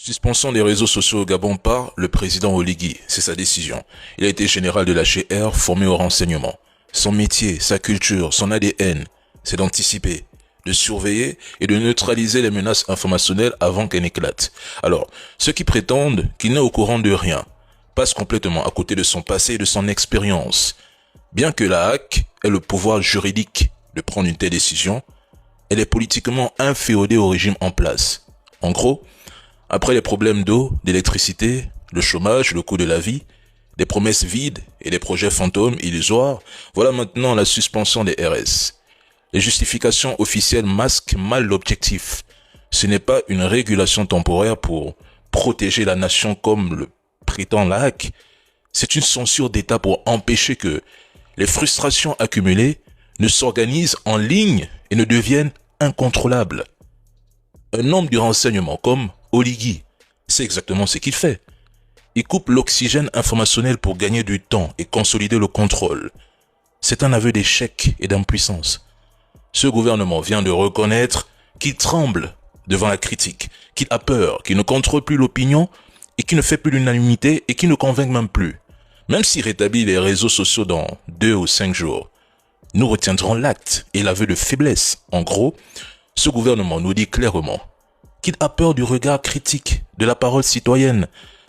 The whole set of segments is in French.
Suspension des réseaux sociaux au Gabon par le président Oligui, c'est sa décision. Il a été général de la GR, formé au renseignement. Son métier, sa culture, son ADN, c'est d'anticiper, de surveiller et de neutraliser les menaces informationnelles avant qu'elles n'éclatent. Alors, ceux qui prétendent qu'il n'est au courant de rien passent complètement à côté de son passé et de son expérience. Bien que la HAC ait le pouvoir juridique de prendre une telle décision, elle est politiquement inféodée au régime en place. En gros, après les problèmes d'eau, d'électricité, le chômage, le coût de la vie, des promesses vides et des projets fantômes illusoires, voilà maintenant la suspension des RS. Les justifications officielles masquent mal l'objectif. Ce n'est pas une régulation temporaire pour protéger la nation comme le prétend la HAC. C'est une censure d'État pour empêcher que les frustrations accumulées ne s'organisent en ligne et ne deviennent incontrôlables. Un homme du renseignement comme Oligui, c'est exactement ce qu'il fait. Il coupe l'oxygène informationnel pour gagner du temps et consolider le contrôle. C'est un aveu d'échec et d'impuissance. Ce gouvernement vient de reconnaître qu'il tremble devant la critique, qu'il a peur, qu'il ne contrôle plus l'opinion et qu'il ne fait plus l'unanimité et qu'il ne convainc même plus. Même s'il rétablit les réseaux sociaux dans 2 ou 5 jours, nous retiendrons l'acte et l'aveu de faiblesse. En gros, ce gouvernement nous dit clairement qu'il a peur du regard critique, de la parole citoyenne,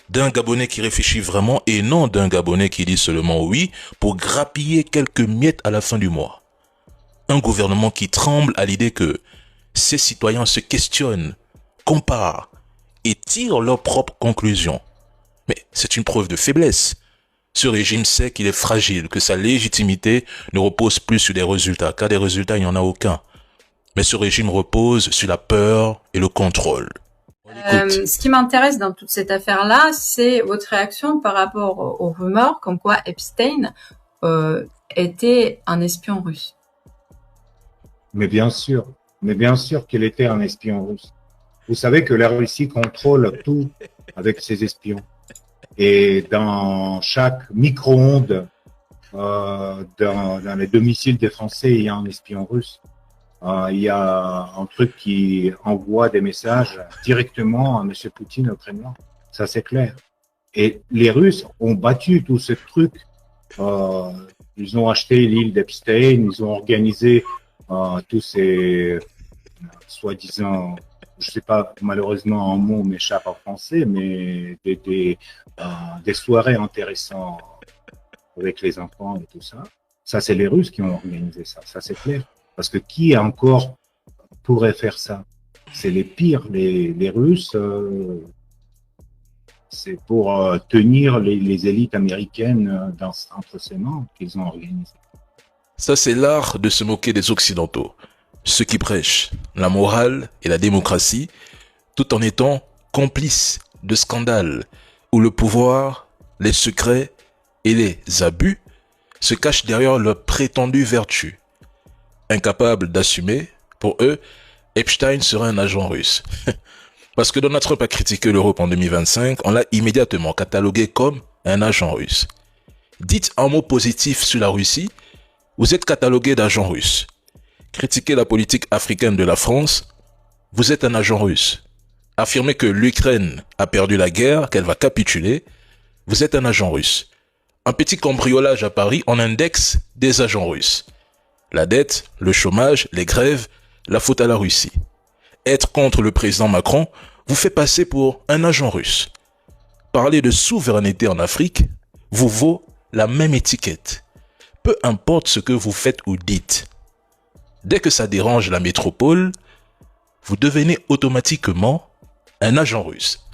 d'un Gabonais qui réfléchit vraiment et non d'un Gabonais qui dit seulement oui pour grappiller quelques miettes à la fin du mois. Un gouvernement qui tremble à l'idée que ses citoyens se questionnent, comparent et tirent leurs propres conclusions. Mais c'est une preuve de faiblesse. Ce régime sait qu'il est fragile, que sa légitimité ne repose plus sur des résultats, car des résultats, il n'y en a aucun. Mais ce régime repose sur la peur et le contrôle. Ce qui m'intéresse dans toute cette affaire-là, c'est votre réaction par rapport aux rumeurs comme quoi Epstein était un espion russe. Mais bien sûr qu'il était un espion russe. Vous savez que la Russie contrôle tout avec ses espions. Et dans chaque micro-ondes, dans les domiciles des Français, il y a un espion russe. Il y a un truc qui envoie des messages directement à M. Poutine au Kremlin. Ça, c'est clair. Et les Russes ont battu tout ce truc. Ils ont acheté l'île d'Epstein, ils ont organisé tous ces soi-disant, je sais pas, malheureusement un mot m'échappe en français, mais des soirées intéressantes avec les enfants et tout ça. Ça, c'est les Russes qui ont organisé ça. Ça, c'est clair. Parce que qui encore pourrait faire ça? C'est les pires, les Russes. C'est pour tenir les élites américaines entre ses mains qu'ils ont organisé. Ça, c'est l'art de se moquer des Occidentaux. Ceux qui prêchent la morale et la démocratie, tout en étant complices de scandales où le pouvoir, les secrets et les abus se cachent derrière leur prétendue vertu. Incapables d'assumer, pour eux, Epstein serait un agent russe. Parce que Donald Trump a critiqué l'Europe en 2025, on l'a immédiatement catalogué comme un agent russe. Dites un mot positif sur la Russie, vous êtes catalogué d'agent russe. Critiquez la politique africaine de la France, vous êtes un agent russe. Affirmez que l'Ukraine a perdu la guerre, qu'elle va capituler, vous êtes un agent russe. Un petit cambriolage à Paris, on indexe des agents russes. La dette, le chômage, les grèves, la faute à la Russie. Être contre le président Macron vous fait passer pour un agent russe. Parler de souveraineté en Afrique vous vaut la même étiquette. Peu importe ce que vous faites ou dites. Dès que ça dérange la métropole, vous devenez automatiquement un agent russe.